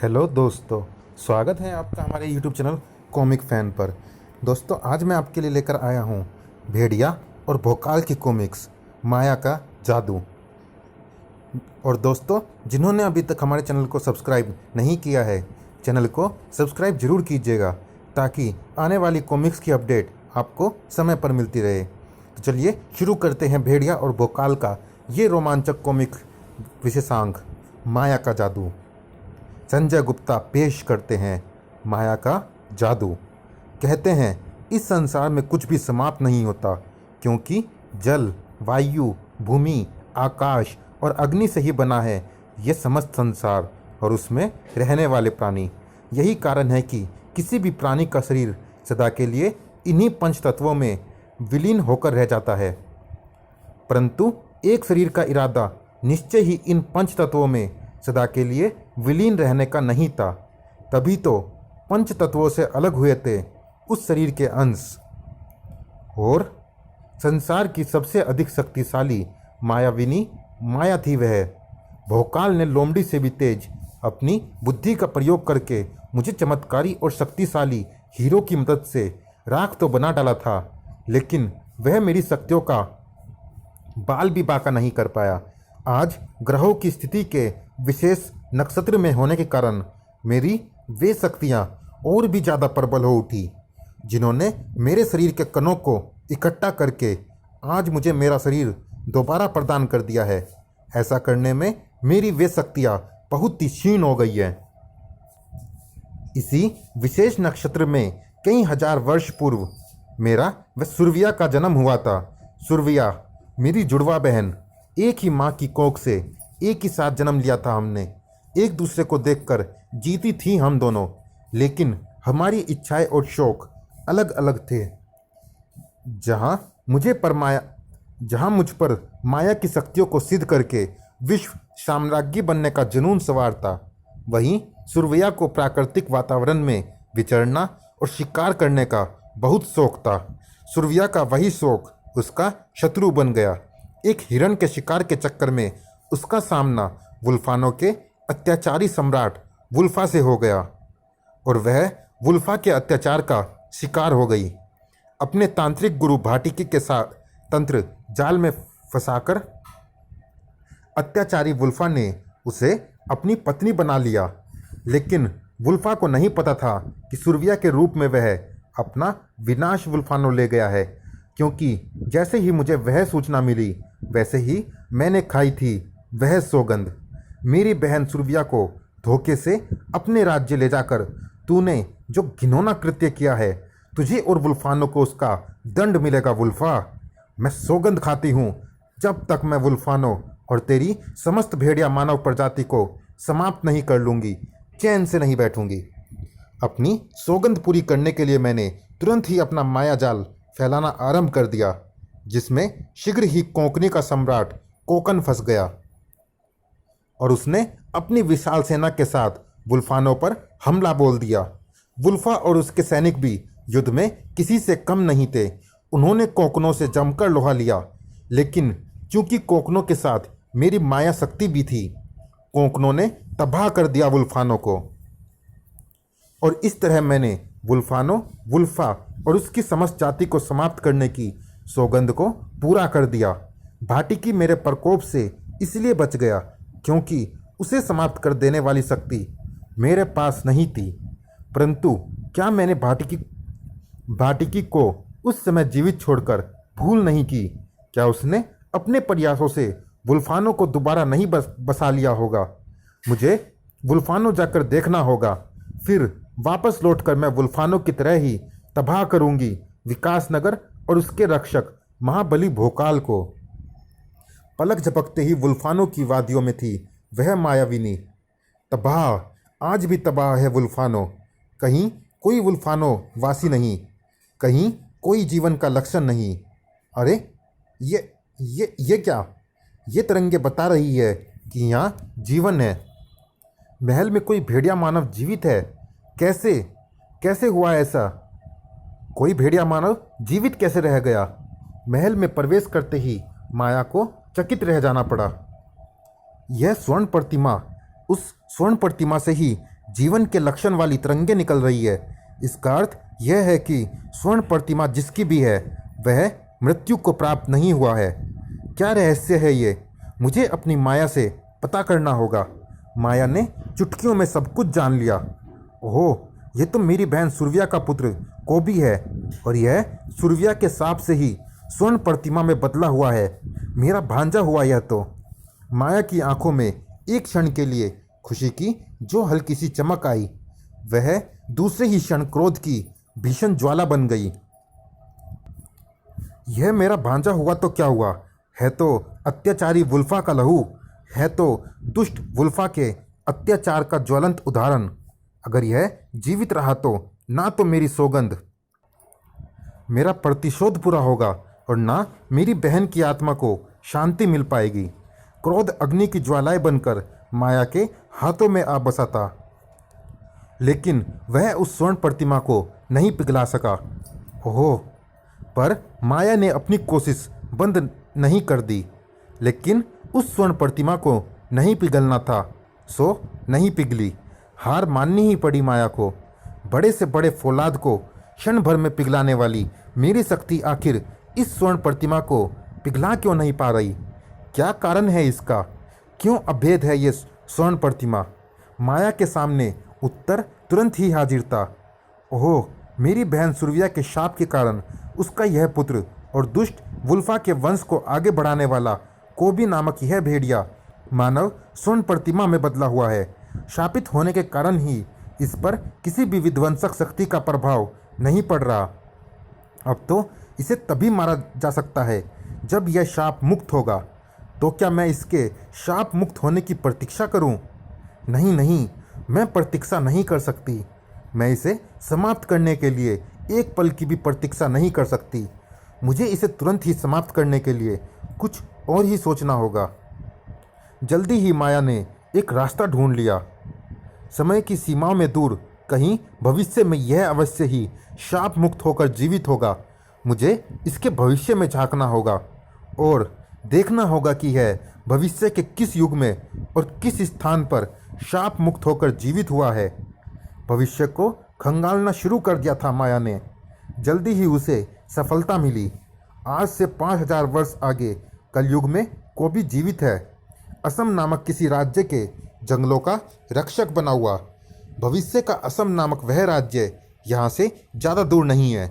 Hello दोस्तों, स्वागत है आपका हमारे यूट्यूब चैनल कॉमिक फ़ैन पर। दोस्तों, आज मैं आपके लिए लेकर आया हूँ भेड़िया और भोकाल की कॉमिक्स माया का जादू। और दोस्तों, जिन्होंने अभी तक हमारे चैनल को सब्सक्राइब नहीं किया है, चैनल को सब्सक्राइब ज़रूर कीजिएगा ताकि आने वाली कॉमिक्स की अपडेट आपको समय पर मिलती रहे। तो चलिए शुरू करते हैं भेड़िया और भोकाल का ये रोमांचक कॉमिक विशेषांक माया का जादू। संजय गुप्ता पेश करते हैं माया का जादू। कहते हैं इस संसार में कुछ भी समाप्त नहीं होता, क्योंकि जल, वायु, भूमि, आकाश और अग्नि से ही बना है ये समस्त संसार और उसमें रहने वाले प्राणी। यही कारण है कि किसी भी प्राणी का शरीर सदा के लिए इन्हीं पंच तत्वों में विलीन होकर रह जाता है। परंतु एक शरीर का इरादा निश्चय ही इन पंच तत्वों में सदा के लिए विलीन रहने का नहीं था। तभी तो पंच तत्वों से अलग हुए थे उस शरीर के अंश। और संसार की सबसे अधिक शक्तिशाली मायाविनी माया थी वह। भोकाल ने लोमड़ी से भी तेज अपनी बुद्धि का प्रयोग करके मुझे चमत्कारी और शक्तिशाली हीरो की मदद से राख तो बना डाला था, लेकिन वह मेरी शक्तियों का बाल भी बाका नहीं कर पाया। आज ग्रहों की स्थिति के विशेष नक्षत्र में होने के कारण मेरी वे शक्तियाँ और भी ज़्यादा प्रबल हो उठी, जिन्होंने मेरे शरीर के कणों को इकट्ठा करके आज मुझे मेरा शरीर दोबारा प्रदान कर दिया है। ऐसा करने में मेरी वे शक्तियाँ बहुत ही क्षीण हो गई हैं। इसी विशेष नक्षत्र में कई हजार वर्ष पूर्व मेरा व सुरविया का जन्म हुआ था। सुरविया मेरी जुड़वा बहन, एक ही माँ की कोख से एक ही साथ जन्म लिया था हमने। एक दूसरे को देखकर जीती थी हम दोनों, लेकिन हमारी इच्छाएं और शौक अलग अलग थे। जहाँ मुझ पर माया की शक्तियों को सिद्ध करके विश्व साम्राज्ञी बनने का जुनून सवार था, वहीं सुरविया को प्राकृतिक वातावरण में विचरना और शिकार करने का बहुत शौक था। सुरविया का वही शौक उसका शत्रु बन गया। एक हिरण के शिकार के चक्कर में उसका सामना वुल्फानों के अत्याचारी सम्राट वुल्फा से हो गया और वह वुल्फा के अत्याचार का शिकार हो गई। अपने तांत्रिक गुरु भाटिकी के साथ तंत्र जाल में फंसाकर अत्याचारी वुल्फा ने उसे अपनी पत्नी बना लिया, लेकिन वुल्फा को नहीं पता था कि सुरविया के रूप में वह अपना विनाश वुल्फानो ले गया है। क्योंकि जैसे ही मुझे वह सूचना मिली, वैसे ही मैंने खाई थी वह सौगंध। मेरी बहन सुरविया को धोखे से अपने राज्य ले जाकर तूने जो घिनौना कृत्य किया है, तुझे और वुल्फानो को उसका दंड मिलेगा वुल्फा। मैं सौगंध खाती हूँ, जब तक मैं वुल्फानो और तेरी समस्त भेड़िया मानव प्रजाति को समाप्त नहीं कर लूँगी, चैन से नहीं बैठूँगी। अपनी सौगंध पूरी करने के लिए मैंने तुरंत ही अपना माया जाल फैलाना आरंभ कर दिया, जिसमें शीघ्र ही कोंकणी का सम्राट कोकन फंस गया और उसने अपनी विशाल सेना के साथ वुल्फानो पर हमला बोल दिया। वुल्फा और उसके सैनिक भी युद्ध में किसी से कम नहीं थे। उन्होंने कोकनों से जमकर लोहा लिया, लेकिन चूंकि कोकनों के साथ मेरी माया शक्ति भी थी, कोकनों ने तबाह कर दिया वुल्फानो को। और इस तरह मैंने वुल्फानो, वुल्फा और उसकी समस्त जाति को समाप्त करने की सौगंध को पूरा कर दिया। भाटिकी मेरे प्रकोप से इसलिए बच गया क्योंकि उसे समाप्त कर देने वाली शक्ति मेरे पास नहीं थी। परंतु क्या मैंने भाटिकी को उस समय जीवित छोड़कर भूल नहीं की? क्या उसने अपने प्रयासों से वुल्फानो को दोबारा नहीं बसा लिया होगा? मुझे वुल्फानो जाकर देखना होगा, फिर वापस लौटकर मैं वुल्फानो की तरह ही तबाह करूंगी विकासनगर और उसके रक्षक महाबली भोकाल को। पलक झपकते ही वुल्फानो की वादियों में थी वह मायाविनी। तबाह, आज भी तबाह है वुल्फानो। कहीं कोई वुल्फानो वासी नहीं, कहीं कोई जीवन का लक्षण नहीं। अरे ये क्या? ये तरंगे बता रही है कि यहाँ जीवन है। महल में कोई भेड़िया मानव जीवित है। कैसे हुआ ऐसा? कोई भेड़िया मानव जीवित कैसे रह गया? महल में प्रवेश करते ही माया को चकित रह जाना पड़ा। यह स्वर्ण प्रतिमा, उस स्वर्ण प्रतिमा से ही जीवन के लक्षण वाली तरंगे निकल रही है। इसका अर्थ यह है कि स्वर्ण प्रतिमा जिसकी भी है वह मृत्यु को प्राप्त नहीं हुआ है। क्या रहस्य है ये? मुझे अपनी माया से पता करना होगा। माया ने चुटकियों में सब कुछ जान लिया। ओहो, ये तो मेरी बहन सुरव्या का पुत्र कोबी है और यह सुरव्या के साप से ही स्वर्ण प्रतिमा में बदला हुआ है। मेरा भांजा हुआ यह तो। माया की आंखों में एक क्षण के लिए खुशी की जो हल्की सी चमक आई, वह दूसरे ही क्षण क्रोध की भीषण ज्वाला बन गई। यह मेरा भांजा हुआ तो क्या हुआ, है तो अत्याचारी वुल्फा का लहू, है तो दुष्ट वुल्फा के अत्याचार का ज्वलंत उदाहरण। अगर यह जीवित रहा तो ना तो मेरी सौगंध, मेरा प्रतिशोध पूरा होगा और ना मेरी बहन की आत्मा को शांति मिल पाएगी। क्रोध अग्नि की ज्वालाएं बनकर माया के हाथों में आ बसा था, लेकिन वह उस स्वर्ण प्रतिमा को नहीं पिघला सका। ओहो, पर माया ने अपनी कोशिश बंद नहीं कर दी। लेकिन उस स्वर्ण प्रतिमा को नहीं पिघलना था, सो नहीं पिघली। हार माननी ही पड़ी माया को। बड़े से बड़े फौलाद को क्षण भर में पिघलाने वाली मेरी शक्ति आखिर इस स्वर्ण प्रतिमा को पिघला क्यों नहीं पा रही? क्या कारण है इसका? क्यों अभेद है ये स्वर्ण प्रतिमा? माया के सामने उत्तर तुरंत ही हाजिर था। ओह, मेरी बहन सुरव्या के शाप के कारण उसका यह पुत्र और दुष्ट वुल्फा के वंश को आगे बढ़ाने वाला कोबी नामक यह भेड़िया मानव स्वर्ण प्रतिमा में बदला हुआ है। शापित होने के कारण ही इस पर किसी भी विध्वंसक शक्ति का प्रभाव नहीं पड़ रहा। अब तो इसे तभी मारा जा सकता है जब यह शाप मुक्त होगा। तो क्या मैं इसके शाप मुक्त होने की प्रतीक्षा करूं? नहीं नहीं, मैं प्रतीक्षा नहीं कर सकती। मैं इसे समाप्त करने के लिए एक पल की भी प्रतीक्षा नहीं कर सकती। मुझे इसे तुरंत ही समाप्त करने के लिए कुछ और ही सोचना होगा। जल्दी ही माया ने एक रास्ता ढूंढ लिया। समय की सीमाओं में दूर कहीं भविष्य में यह अवश्य ही शाप मुक्त होकर जीवित होगा। मुझे इसके भविष्य में झांकना होगा और देखना होगा कि यह भविष्य के किस युग में और किस स्थान पर शाप मुक्त होकर जीवित हुआ है। भविष्य को खंगालना शुरू कर दिया था माया ने। जल्दी ही उसे सफलता मिली। आज से 5000 वर्ष आगे कलयुग में कोबी जीवित है, असम नामक किसी राज्य के जंगलों का रक्षक बना हुआ। भविष्य का असम नामक वह राज्य यहाँ से ज़्यादा दूर नहीं है।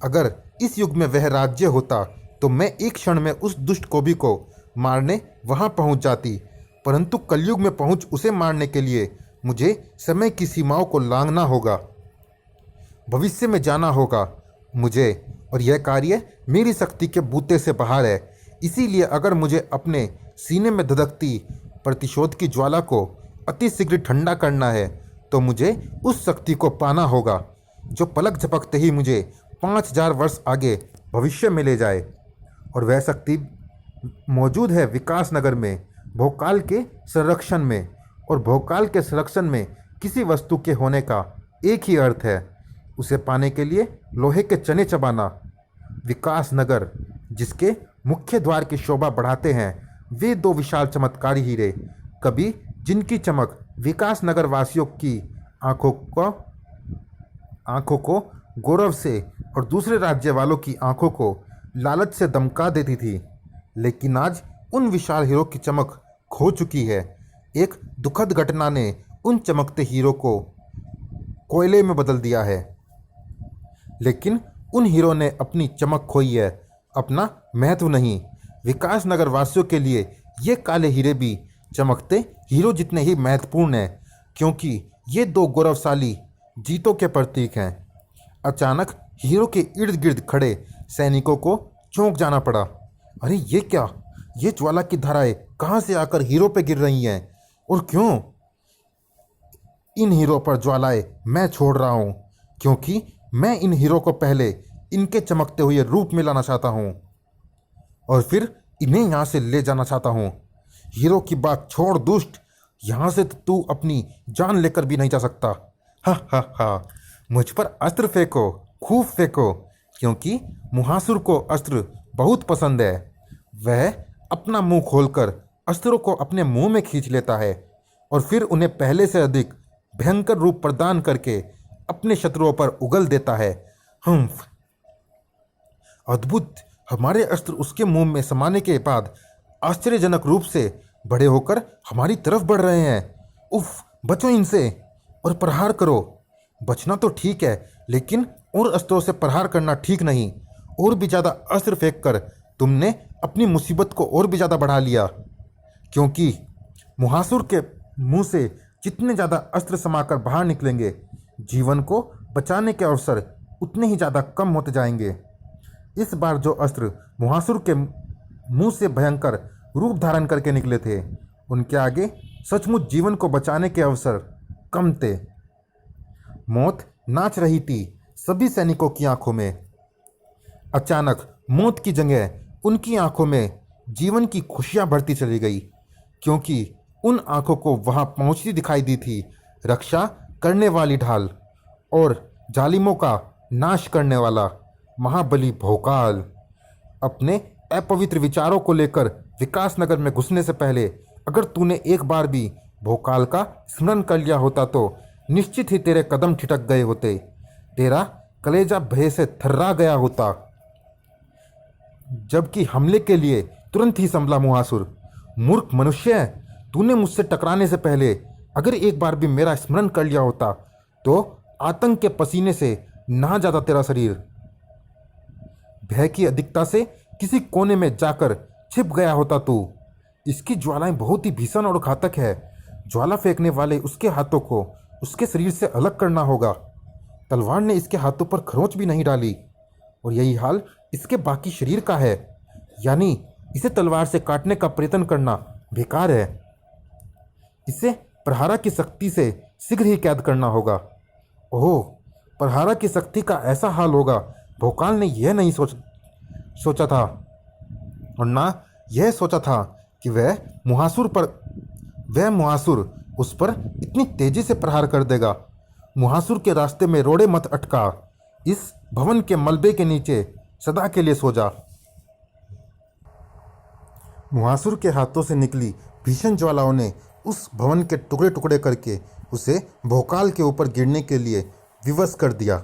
अगर इस युग में वह राज्य होता तो मैं एक क्षण में उस दुष्ट कोबी को मारने वहाँ पहुँच जाती, परंतु कलयुग में पहुँच उसे मारने के लिए मुझे समय की सीमाओं को लांघना होगा, भविष्य में जाना होगा मुझे, और यह कार्य मेरी शक्ति के बूते से बाहर है। इसीलिए अगर मुझे अपने सीने में धधकती प्रतिशोध की ज्वाला को अतिशीघ्र ठंडा करना है तो मुझे उस शक्ति को पाना होगा जो पलक झपकते ही मुझे 5000 वर्ष आगे भविष्य में ले जाए। और वह शक्ति मौजूद है विकास नगर में, भोकाल के संरक्षण में। और भोकाल के संरक्षण में किसी वस्तु के होने का एक ही अर्थ है, उसे पाने के लिए लोहे के चने चबाना। विकास नगर जिसके मुख्य द्वार की शोभा बढ़ाते हैं वे 2 विशाल चमत्कारी हीरे, कभी जिनकी चमक विकास नगर वासियों की आंखों को गौरव से और दूसरे राज्य वालों की आंखों को लालच से दमका देती थी, लेकिन आज उन विशाल हीरों की चमक खो चुकी है। एक दुखद घटना ने उन चमकते हीरों को कोयले में बदल दिया है। लेकिन उन हीरों ने अपनी चमक खोई है, अपना महत्व नहीं। विकास नगर वासियों के लिए ये काले हीरे भी चमकते हीरो जितने ही महत्वपूर्ण हैं, क्योंकि ये 2 गौरवशाली जीतों के प्रतीक हैं। अचानक हीरो के इर्द गिर्द खड़े सैनिकों को चौंक जाना पड़ा। अरे ये क्या? ये ज्वाला की धाराएं कहाँ से आकर हीरो पे गिर रही हैं और क्यों? इन हीरो पर ज्वालाएं मैं छोड़ रहा हूँ, क्योंकि मैं इन हीरो को पहले इनके चमकते हुए रूप में लाना चाहता हूँ और फिर इन्हें यहाँ से ले जाना चाहता हूँ। हीरो की बात छोड़ दुष्ट, यहाँ से तो तू अपनी जान लेकर भी नहीं जा सकता। हा हा हा, मुझ पर अस्त्र फेंको, खूब फेंको, क्योंकि मुहासुर को अस्त्र बहुत पसंद है। वह अपना मुंह खोलकर अस्त्रों को अपने मुंह में खींच लेता है और फिर उन्हें पहले से अधिक भयंकर रूप प्रदान करके अपने शत्रुओं पर उगल देता है। हम्फ! अद्भुत! हमारे अस्त्र उसके मुंह में समाने के बाद आश्चर्यजनक रूप से बड़े होकर हमारी तरफ बढ़ रहे हैं। उफ! बचो इनसे और प्रहार करो। बचना तो ठीक है, लेकिन और अस्त्रों से प्रहार करना ठीक नहीं। और भी ज़्यादा अस्त्र फेंक कर तुमने अपनी मुसीबत को और भी ज़्यादा बढ़ा लिया, क्योंकि मुहासुर के मुंह से जितने ज़्यादा अस्त्र समाकर बाहर निकलेंगे, जीवन को बचाने के अवसर उतने ही ज़्यादा कम होते जाएंगे। इस बार जो अस्त्र मुहासुर के मुंह से भयंकर रूप धारण करके निकले थे, उनके आगे सचमुच जीवन को बचाने के अवसर कम थे। मौत नाच रही थी सभी सैनिकों की आंखों में। अचानक मौत की जगह उनकी आंखों में जीवन की खुशियां बढ़ती चली गई, क्योंकि उन आंखों को वहां पहुंचती दिखाई दी थी रक्षा करने वाली ढाल और जालिमों का नाश करने वाला महाबली भोकाल। अपने अपवित्र विचारों को लेकर विकासनगर में घुसने से पहले अगर तूने एक बार भी भोकाल का स्मरण कर लिया होता तो निश्चित ही तेरे कदम ठिठक गए होते, तेरा कलेजा भय से थर्रा गया होता। जबकि हमले के लिए तुरंत ही संभला मुहासुर। मूर्ख मनुष्य, तूने मुझसे टकराने से पहले अगर एक बार भी मेरा स्मरण कर लिया होता तो आतंक के पसीने से नहा जाता तेरा शरीर। भय की अधिकता से किसी कोने में जाकर छिप गया होता तू। इसकी ज्वालाएं बहुत ही भीषण और घातक है। ज्वाला फेंकने वाले उसके हाथों को उसके शरीर से अलग करना होगा। तलवार ने इसके हाथों पर खरोंच भी नहीं डाली और यही हाल इसके बाकी शरीर का है, यानी इसे तलवार से काटने का प्रयत्न करना बेकार है। इसे प्रहारा की शक्ति से शीघ्र ही कैद करना होगा। ओह, प्रहारा की शक्ति का ऐसा हाल होगा, भोकाल ने यह नहीं सोचा था, और ना यह सोचा था कि वह मुहासुर उस पर इतनी तेजी से प्रहार कर देगा। मुहासुर के रास्ते में रोड़े मत अटका। इस भवन के मलबे के नीचे सदा के लिए सो जा। मुहासुर के हाथों से निकली भीषण ज्वालाओं ने उस भवन के टुकड़े टुकड़े करके उसे भोकाल के ऊपर गिरने के लिए विवश कर दिया।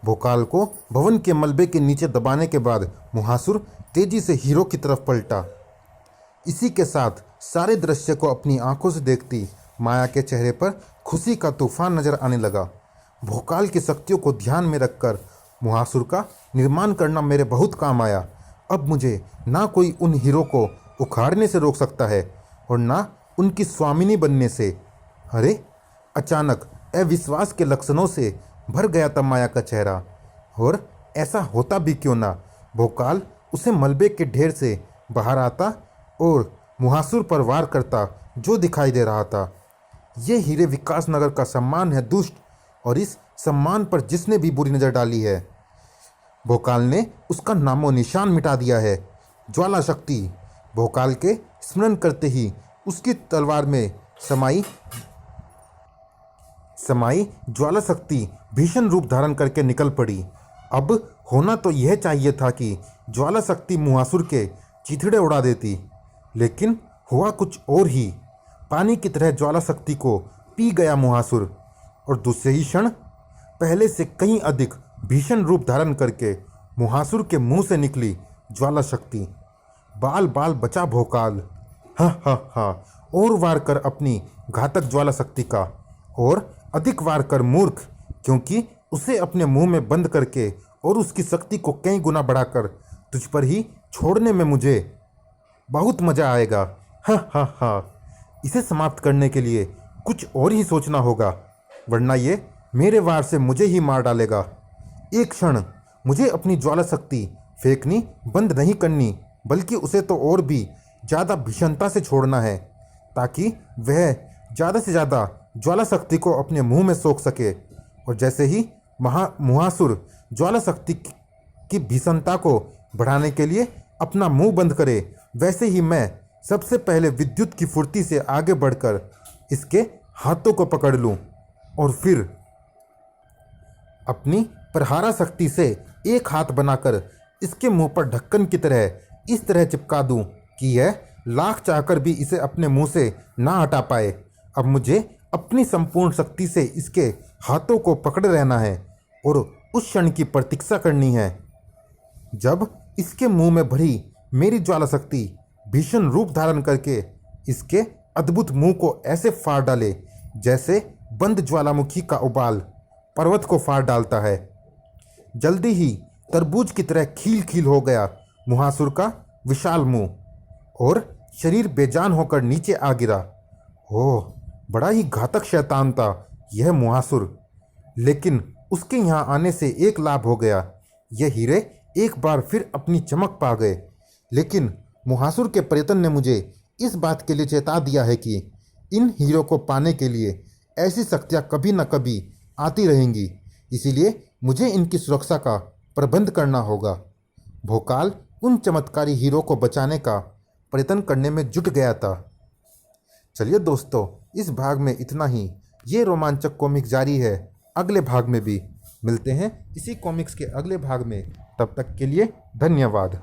भोकाल को भवन के मलबे के नीचे दबाने के बाद मुहासुर तेजी से हीरो की तरफ पलटा। इसी के साथ सारे दृश्य को अपनी आंखों से देखती माया के चेहरे पर खुशी का तूफान नजर आने लगा। भोकाल की शक्तियों को ध्यान में रखकर मुहासुर का निर्माण करना मेरे बहुत काम आया। अब मुझे ना कोई उन हीरो को उखाड़ने से रोक सकता है और ना उनकी स्वामिनी बनने से। अरे! अचानक अविश्वास के लक्षणों से भर गया था माया का चेहरा। और ऐसा होता भी क्यों ना, भोकाल उसे मलबे के ढेर से बाहर आता और मुहासुर पर वार करता जो दिखाई दे रहा था। ये हीरे विकासनगर का सम्मान है दुष्ट, और इस सम्मान पर जिसने भी बुरी नज़र डाली है, भोकाल ने उसका नामो निशान मिटा दिया है। ज्वाला शक्ति! भोकाल के स्मरण करते ही उसकी तलवार में समाई ज्वाला शक्ति भीषण रूप धारण करके निकल पड़ी। अब होना तो यह चाहिए था कि ज्वाला शक्ति मुहासुर के चिथड़े उड़ा देती, लेकिन हुआ कुछ और ही। पानी की तरह ज्वाला शक्ति को पी गया मुहासुर, और दूसरे ही क्षण पहले से कहीं अधिक भीषण रूप धारण करके मुहासुर के मुंह से निकली ज्वाला शक्ति। बाल बाल बचा भोकाल। हा हा हा! और वार कर अपनी घातक ज्वाला शक्ति का, और अधिक वार कर मूर्ख, क्योंकि उसे अपने मुंह में बंद करके और उसकी शक्ति को कई गुना बढ़ाकर तुझ पर ही छोड़ने में मुझे बहुत मज़ा आएगा। हा हा हा! इसे समाप्त करने के लिए कुछ और ही सोचना होगा, वरना ये मेरे वार से मुझे ही मार डालेगा। एक क्षण मुझे अपनी ज्वाला शक्ति फेंकनी बंद नहीं करनी, बल्कि उसे तो और भी ज़्यादा भीषणता से छोड़ना है, ताकि वह ज़्यादा से ज़्यादा ज्वाला शक्ति को अपने मुंह में सोख सके। और जैसे ही मुहासुर ज्वाला शक्ति की भीषणता को बढ़ाने के लिए अपना मुंह बंद करे, वैसे ही मैं सबसे पहले विद्युत की फुर्ती से आगे बढ़कर इसके हाथों को पकड़ लूं और फिर अपनी प्रहारा शक्ति से एक हाथ बनाकर इसके मुंह पर ढक्कन की तरह इस तरह चिपका दूं कि यह लाख चाहकर भी इसे अपने मुंह से ना हटा पाए। अब मुझे अपनी संपूर्ण शक्ति से इसके हाथों को पकड़े रहना है और उस क्षण की प्रतीक्षा करनी है जब इसके मुंह में भरी मेरी ज्वाला शक्ति भीषण रूप धारण करके इसके अद्भुत मुंह को ऐसे फाड़ डाले जैसे बंद ज्वालामुखी का उबाल पर्वत को फाड़ डालता है। जल्दी ही तरबूज की तरह खील खील हो गया मुहासुर का विशाल मुंह और शरीर बेजान होकर नीचे आ गिरा। ओह, बड़ा ही घातक शैतान था यह मुहासुर, लेकिन उसके यहाँ आने से एक लाभ हो गया। यह हीरे एक बार फिर अपनी चमक पा गए। लेकिन मुहासुर के प्रयत्न ने मुझे इस बात के लिए चेता दिया है कि इन हीरों को पाने के लिए ऐसी शक्तियाँ कभी न कभी आती रहेंगी, इसीलिए मुझे इनकी सुरक्षा का प्रबंध करना होगा। भोकाल उन चमत्कारी हीरो को बचाने का प्रयत्न करने में जुट गया था। चलिए दोस्तों, इस भाग में इतना ही। ये रोमांचक कॉमिक जारी है, अगले भाग में भी मिलते हैं इसी कॉमिक्स के अगले भाग में। तब तक के लिए धन्यवाद।